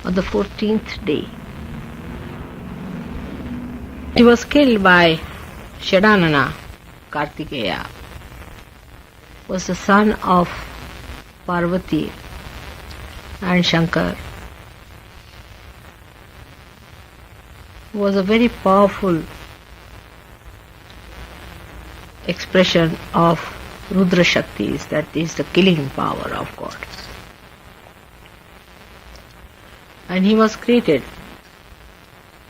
on the 14th day. He was killed by Shadanana. Kartikeya was the son of Parvati and Shankar, who was a very powerful expression of Rudra Shaktis, that is the killing power of God. And he was created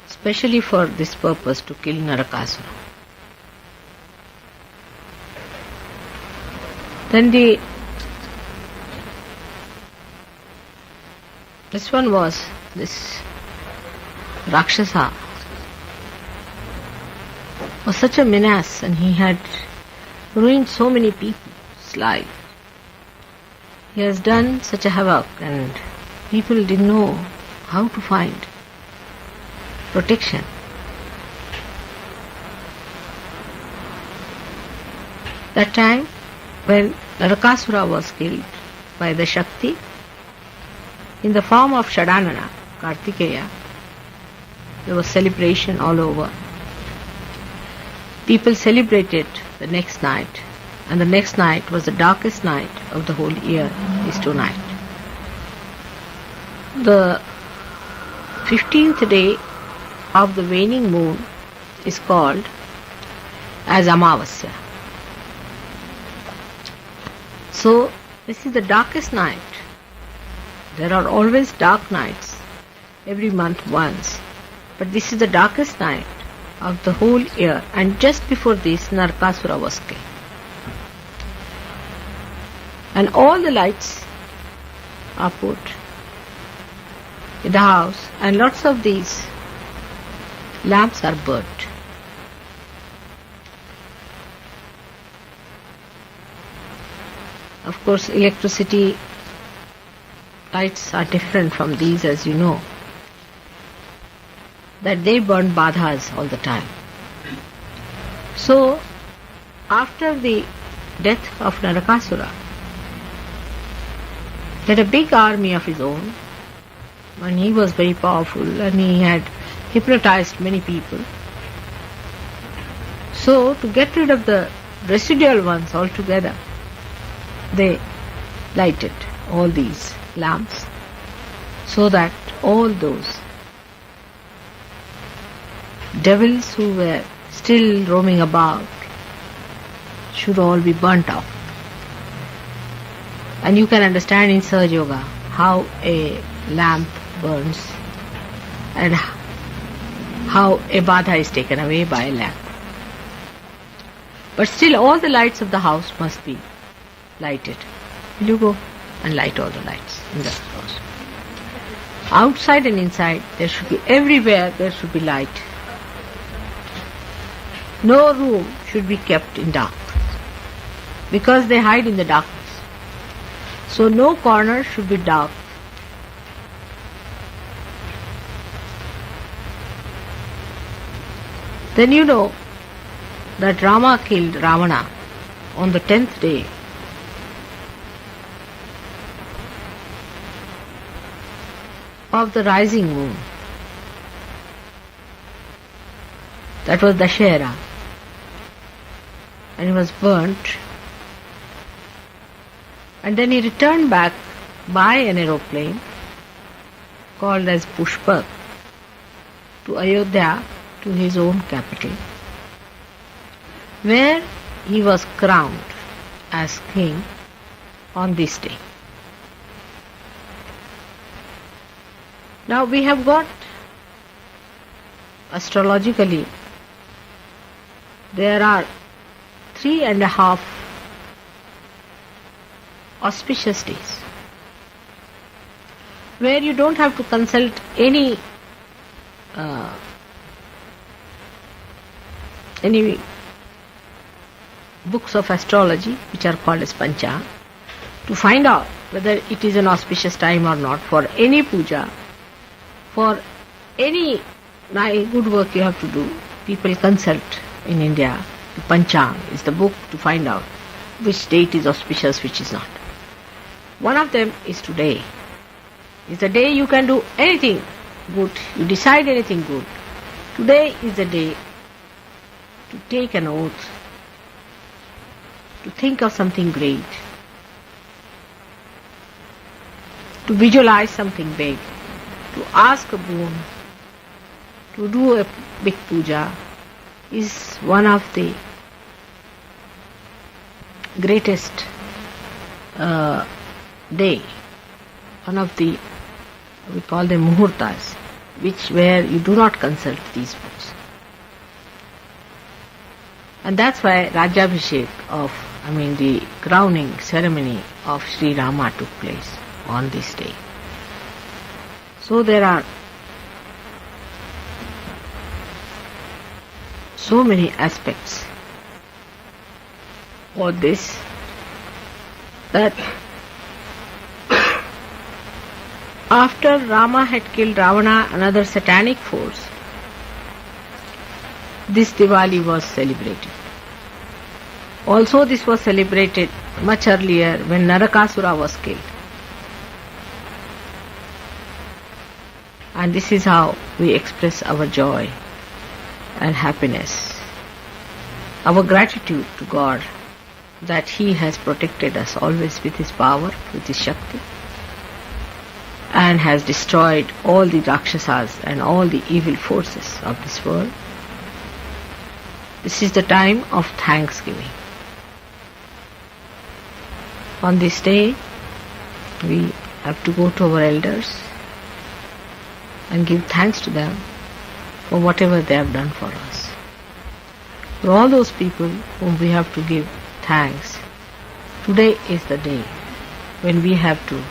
specially for this purpose, to kill Narakasura. Then this one was this Rakshasa was such a menace, and he had ruined so many people's lives. He has done such a havoc, and people didn't know how to find protection. That time when Narakasura was killed by the Shakti in the form of Shadanana, Kartikeya, there was celebration all over. People celebrated the next night, and the next night was the darkest night of the whole year, is tonight. The 15th day of the waning moon is called as Amavasya. So, this is the darkest night. There are always dark nights, every month once. But this is the darkest night of the whole year, and just before this, Narakasura was killed. And all the lights are put in the house, and lots of these lamps are burnt. Of course, electricity lights are different from these, as you know, that they burn badhas all the time. So, after the death of Narakasura, he had a big army of his own, and he was very powerful, and he had hypnotized many people. So, to get rid of the residual ones altogether, they lighted all these lamps so that all those devils who were still roaming about should all be burnt out. And you can understand in Sahaja Yoga how a lamp burns and how a badha is taken away by a lamp. But still all the lights of the house must be lighted. Will you go and light all the lights in the house? Outside and inside, there should be, everywhere there should be light. No room should be kept in dark, because they hide in the darkness. So no corner should be dark. Then you know that Rama killed Ravana on the 10th day. Of the rising moon. That was Dashera. And he was burnt. And then he returned back by an aeroplane called as Pushpak to Ayodhya, to his own capital, where he was crowned as king on this day. Now we have got, astrologically, there are 3.5 auspicious days where you don't have to consult any books of astrology, which are called as Pancha, to find out whether it is an auspicious time or not for any puja, for any good work you have to do. People consult in India. The Panchang is the book to find out which date is auspicious, which is not. One of them is today. It's a day you can do anything good. You decide anything good. Today is the day to take an oath, to think of something great, to visualize something big, to ask a boon, to do a big puja is one of the greatest day, one of the, we call them muhurtas, where you do not consult these books. And that's why Rajyabhishek the crowning ceremony of Sri Rama took place on this day. So there are so many aspects of this that after Rama had killed Ravana, another satanic force, this Diwali was celebrated. Also this was celebrated much earlier when Narakasura was killed. And this is how we express our joy and happiness, our gratitude to God that He has protected us always with His power, with His Shakti, and has destroyed all the Rakshasas and all the evil forces of this world. This is the time of thanksgiving. On this day, we have to go to our elders and give thanks to them for whatever they have done for us. For all those people whom we have to give thanks, today is the day when we have to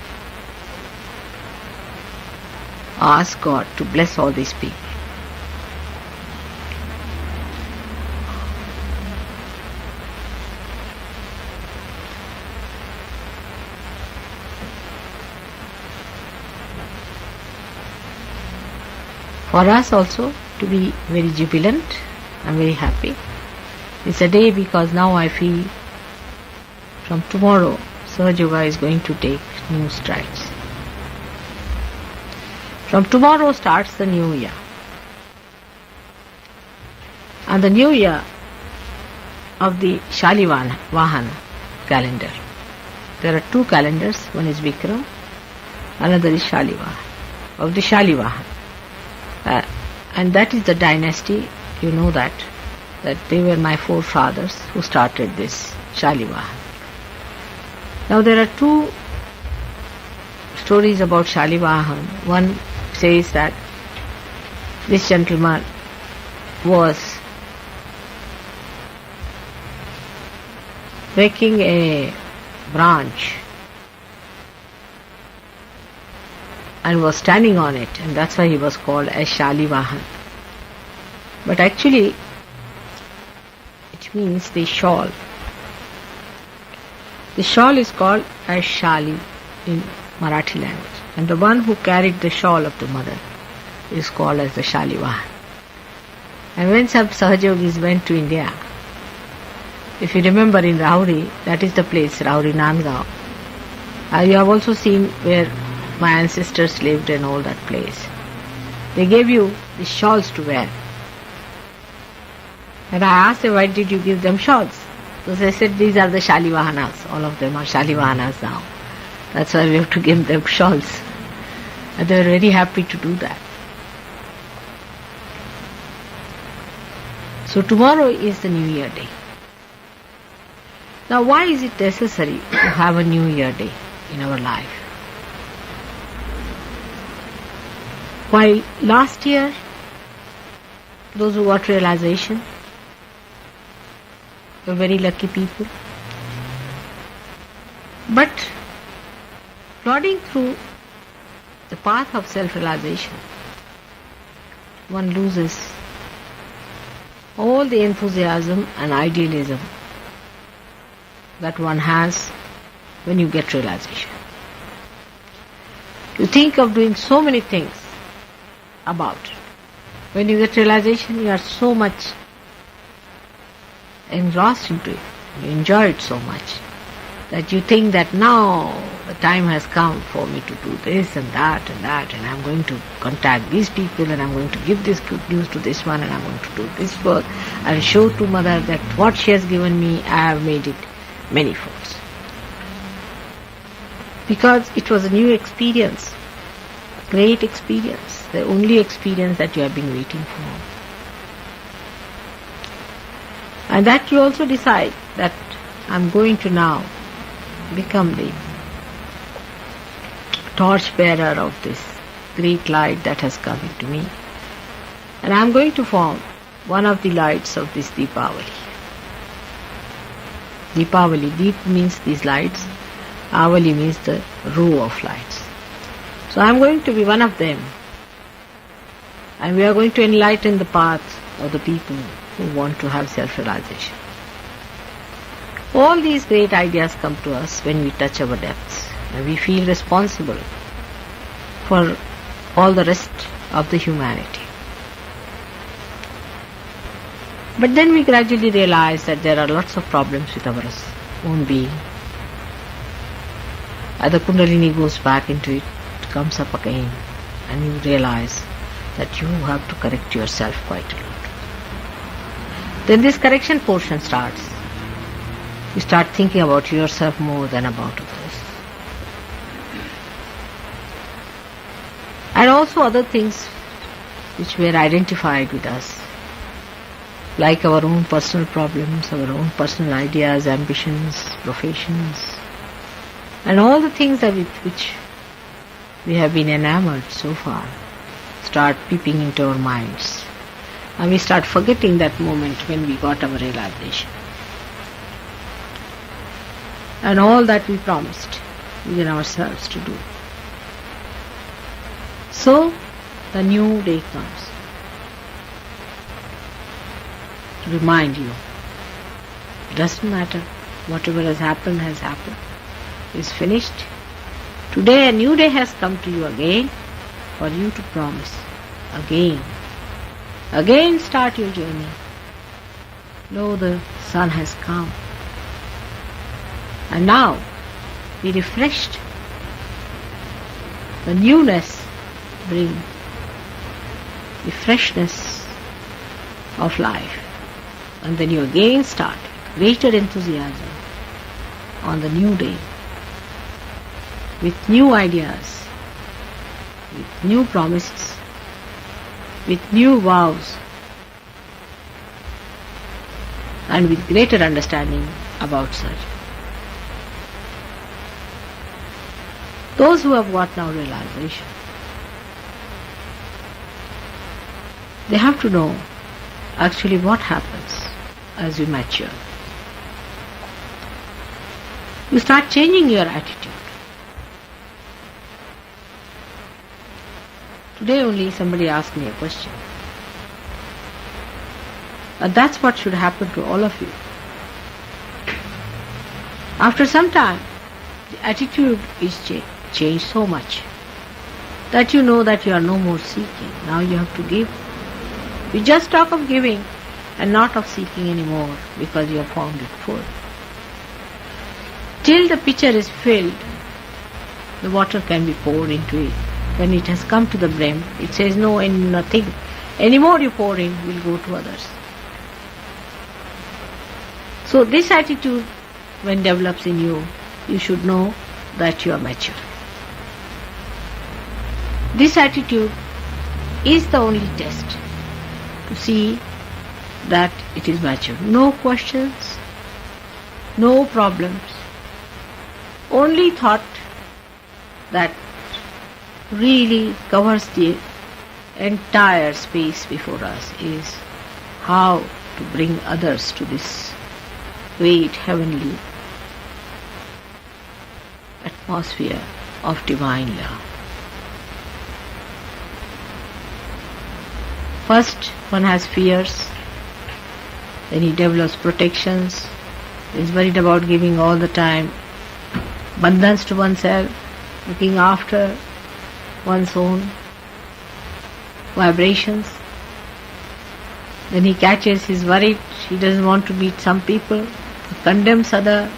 ask God to bless all these people. For us also to be very jubilant and very happy. It's a day because now I feel from tomorrow Sahaja is going to take new strides. From tomorrow starts the new year. And the new year of the Shalivahan calendar. There are two calendars, one is Vikram, another is Shalivahan, of the Shalivahan. And that is the dynasty, you know that they were my forefathers who started this Shalivahan. Now there are two stories about Shalivahan. One says that this gentleman was breaking a branch and was standing on it, and that's why he was called as Shalivahan. But actually, it means the shawl. The shawl is called as Shali in Marathi language, and the one who carried the shawl of the mother is called as the Shalivahan. And when some Sahajogis went to India, if you remember in Rauri, that is the place, Rauri Nandgaon. You have also seen where my ancestors lived and all that place. They gave you the shawls to wear. And I asked them, why did you give them shawls? So they said, these are the Shalivahanas. All of them are Shalivahanas now. That's why we have to give them shawls. And they were very happy to do that. So tomorrow is the New Year day. Now why is it necessary to have a New Year day in our life? While last year, those who got realization were very lucky people. But plodding through the path of self-realization, one loses all the enthusiasm and idealism that one has when you get realization. You think of doing so many things about it. When you get realization, you are so much engrossed into it. You enjoy it so much that you think that now the time has come for me to do this and that, and I'm going to contact these people, and I'm going to give this good news to this one, and I'm going to do this work and show to mother that what she has given me, I have made it many folds. Because it was a new experience, a great experience, the only experience that you have been waiting for. And that you also decide that I'm going to now become the torch bearer of this great light that has come into me. And I'm going to form one of the lights of this Diwali. Diwali, Deep means these lights, Avali means the row of lights. So I'm going to be one of them. And we are going to enlighten the path of the people who want to have self-realization. All these great ideas come to us when we touch our depths, and we feel responsible for all the rest of the humanity. But then we gradually realize that there are lots of problems with our own being. As the Kundalini goes back into it, it comes up again, and you realize that you have to correct yourself quite a lot. Then this correction portion starts. You start thinking about yourself more than about others. And also other things which were identified with us, like our own personal problems, our own personal ideas, ambitions, professions, and all the things that with which we have been enamored so far, start peeping into our minds. And we start forgetting that moment when we got our realization. And all that we promised within ourselves to do. So, the new day comes to remind you, it doesn't matter, whatever has happened, is finished. Today a new day has come to you again, for you to promise again. Again start your journey. Lo, the sun has come. And now, be refreshed. The newness brings the freshness of life. And then you again start with greater enthusiasm on the new day, with new ideas, with new promises, with new vows, and with greater understanding about such. Those who have got now realization, they have to know actually what happens as you mature. You start changing your attitude. Today only somebody asked me a question. And that's what should happen to all of you. After some time, the attitude is changed so much that you know that you are no more seeking. Now you have to give. We just talk of giving and not of seeking anymore because you have found it full. Till the pitcher is filled, the water can be poured into it. When it has come to the brim, it says no and nothing. Any more you pour in will go to others. So this attitude, when develops in you, you should know that you are mature. This attitude is the only test to see that it is mature. No questions, no problems. Only thought that really covers the entire space before us is how to bring others to this great heavenly atmosphere of divine love. First, one has fears, then he develops protections, is worried about giving all the time bandhans to oneself, looking after one's own vibrations. Then he catches, he's worried, he doesn't want to meet some people, he condemns other,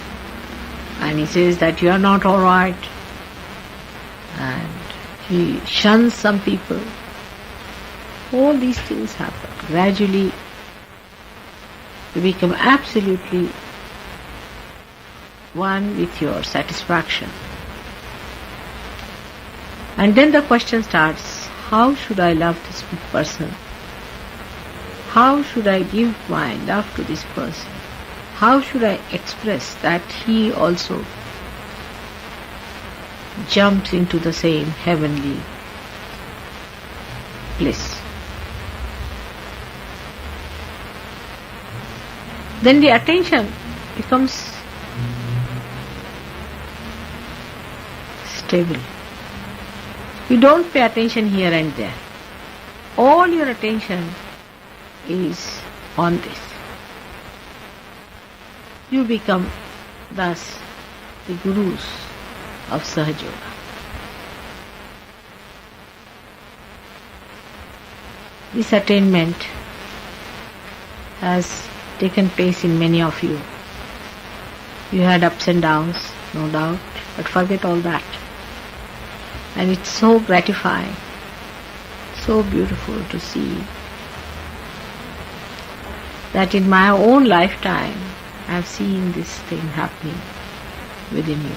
and he says that you are not alright, He shuns some people. All these things happen. Gradually, you become absolutely one with your satisfaction. And then the question starts, how should I love this person? How should I give my love to this person? How should I express that he also jumps into the same heavenly bliss? Then the attention becomes stable. You don't pay attention here and there. All your attention is on this. You become thus the gurus of सहज Yoga. This attainment has taken place in many of you. You had ups and downs, no doubt, but forget all that. And it's so gratifying, so beautiful to see that in my own lifetime I have seen this thing happening within you,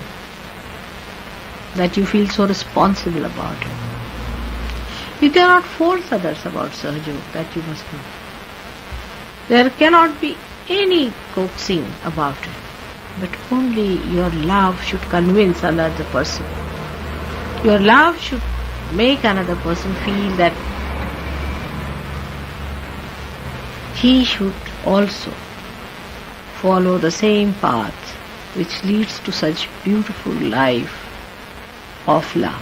that you feel so responsible about it. You cannot force others about सहज Yoga, that you must know. There cannot be any coaxing about it, but only your love should convince another person. Your love should make another person feel that he should also follow the same path which leads to such beautiful life of love.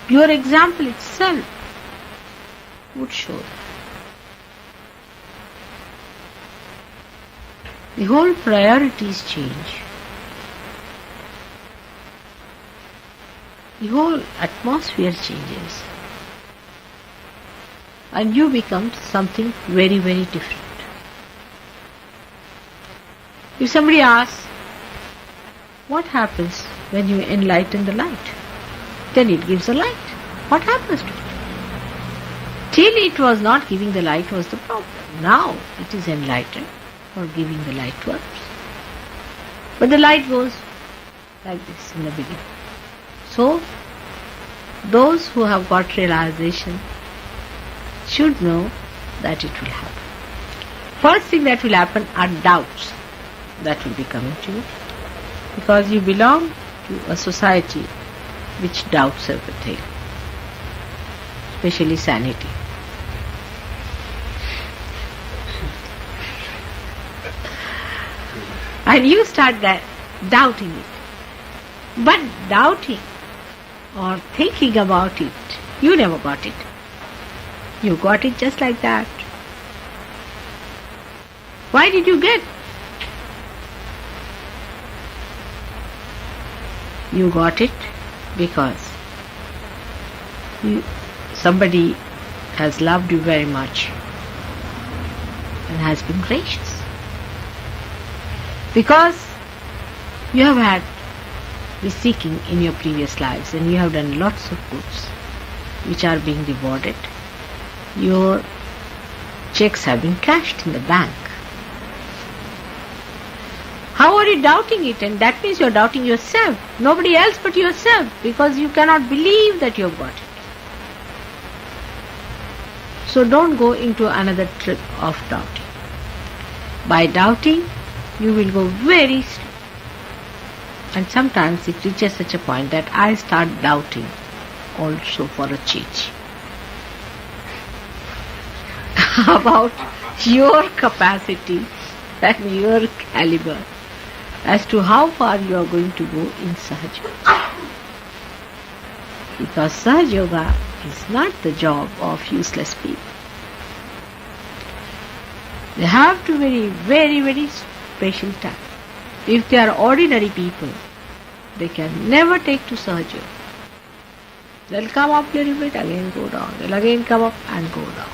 Your example itself would show that. The whole priorities change. The whole atmosphere changes. And you become something very, very different. If somebody asks, what happens when you enlighten the light? Then it gives a light. What happens to it? Till it was not giving the light was the problem. Now it is enlightened or giving the light to others. But the light goes like this in the beginning. So, those who have got realization should know that it will happen. First thing that will happen are doubts that will be coming to you, because you belong to a society which doubts everything, especially sanity. And you start doubting it. But doubting or thinking about it, you never got it. You got it just like that. Why did you get? You got it because somebody has loved you very much and has been gracious. Because you have had the seeking in your previous lives and you have done lots of goods which are being rewarded. Your checks have been cashed in the bank. How are you doubting it? And that means you are doubting yourself. Nobody else but yourself, because you cannot believe that you have got it. So don't go into another trip of doubting. By doubting, you will go very slow. And sometimes it reaches such a point that I start doubting also for a change about your capacity and your caliber as to how far you are going to go in सहज Yoga. Because सहj Yoga is not the job of useless people. They have to very, very special time. If they are ordinary people, they can never take to सहj Yoga. They'll come up a little bit, again go down. They'll again come up and go down.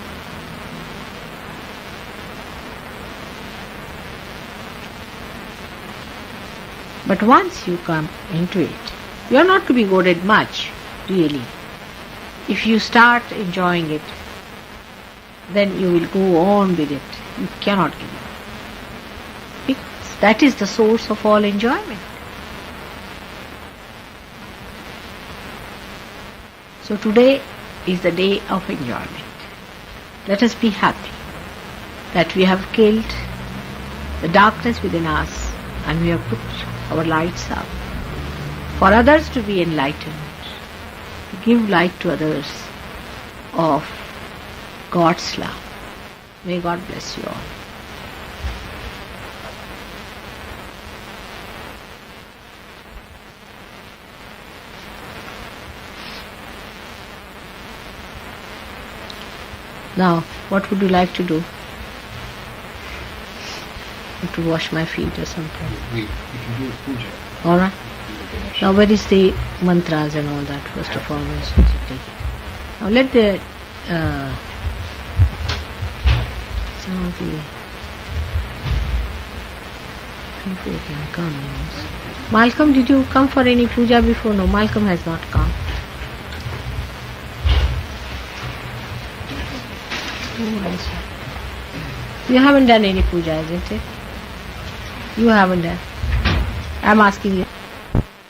But once you come into it, You are not to be goaded much, really. If you start enjoying it, then you will go on with it. You cannot give up. Because that is the source of all enjoyment. So today is the day of enjoyment. Let us be happy that we have killed the darkness within us and we have put our lights up for others to be enlightened, to give light to others of God's love. May God bless you all. Now, what would you like to do? To wash my feet or something? We can do a puja. Alright. Now, where is the mantras and all that? First of all, we should take it. Now, let the some of the people can come. Yes. Malcolm, did you come for any puja before? No, Malcolm has not come. You haven't done any puja, isn't it? You haven't done. I'm asking you.